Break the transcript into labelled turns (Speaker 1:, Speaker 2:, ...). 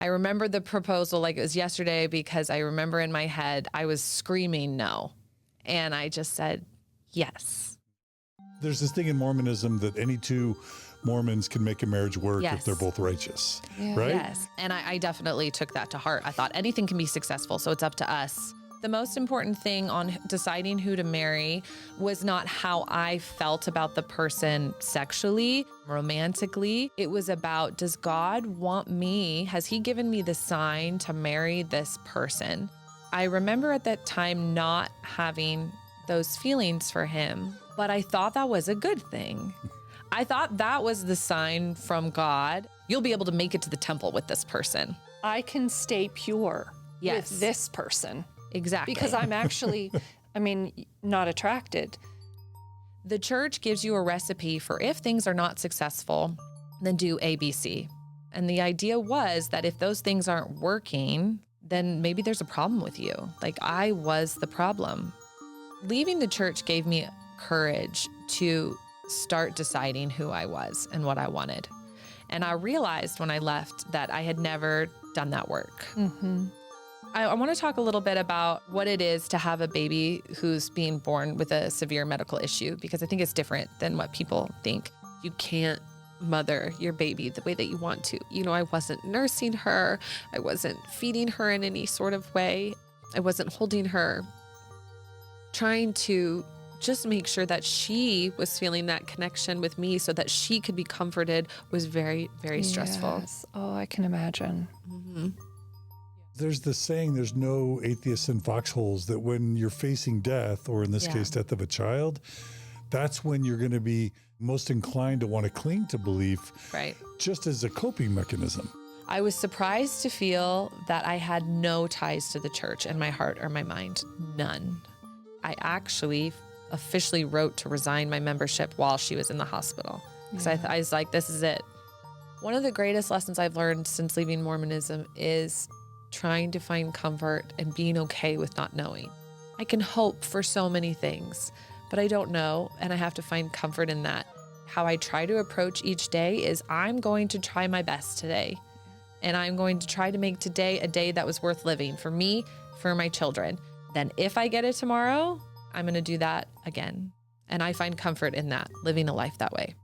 Speaker 1: I remember the proposal like it was yesterday because I remember in my head, I was screaming no. And I just said, yes.
Speaker 2: There's this thing in Mormonism that any two Mormons can make a marriage work if they're both righteous, right?
Speaker 1: Yes. And I definitely took that to heart. I thought anything can be successful, so it's up to us. The most important thing on deciding who to marry was not how I felt about the person sexually, romantically. It was about, does God want me? Has he given me the sign to marry this person? I remember at that time not having those feelings for him, but I thought that was a good thing. I thought that was the sign from God. You'll be able to make it to the temple with this person.
Speaker 3: I can stay pure with this person.
Speaker 1: Exactly.
Speaker 3: Because I'm actually, not attracted.
Speaker 1: The church gives you a recipe for if things are not successful, then do ABC. And the idea was that if those things aren't working, then maybe there's a problem with you. Like I was the problem. Leaving the church gave me courage to start deciding who I was and what I wanted. And I realized when I left that I had never done that work.
Speaker 3: Mm-hmm.
Speaker 1: I want to talk a little bit about what it is to have a baby who's being born with a severe medical issue, because I think it's different than what people think.
Speaker 4: You can't mother your baby the way that you want to. I wasn't nursing her. I wasn't feeding her in any sort of way. I wasn't holding her. Trying to just make sure that she was feeling that connection with me so that she could be comforted was very, very stressful.
Speaker 3: Yes. Oh, I can imagine.
Speaker 4: Mm-hmm.
Speaker 2: There's the saying, there's no atheists in foxholes, that when you're facing death, or in this case, death of a child, that's when you're going to be most inclined to want to cling to belief,
Speaker 1: right?
Speaker 2: Just as a coping mechanism.
Speaker 1: I was surprised to feel that I had no ties to the church in my heart or my mind, none. I actually officially wrote to resign my membership while she was in the hospital. Because I was like, this is it. One of the greatest lessons I've learned since leaving Mormonism is trying to find comfort and being okay with not knowing. I can hope for so many things, but I don't know, and I have to find comfort in that. How I try to approach each day is I'm going to try my best today, and I'm going to try to make today a day that was worth living for me, for my children. Then if I get it tomorrow, I'm going to do that again. And I find comfort in that, living a life that way.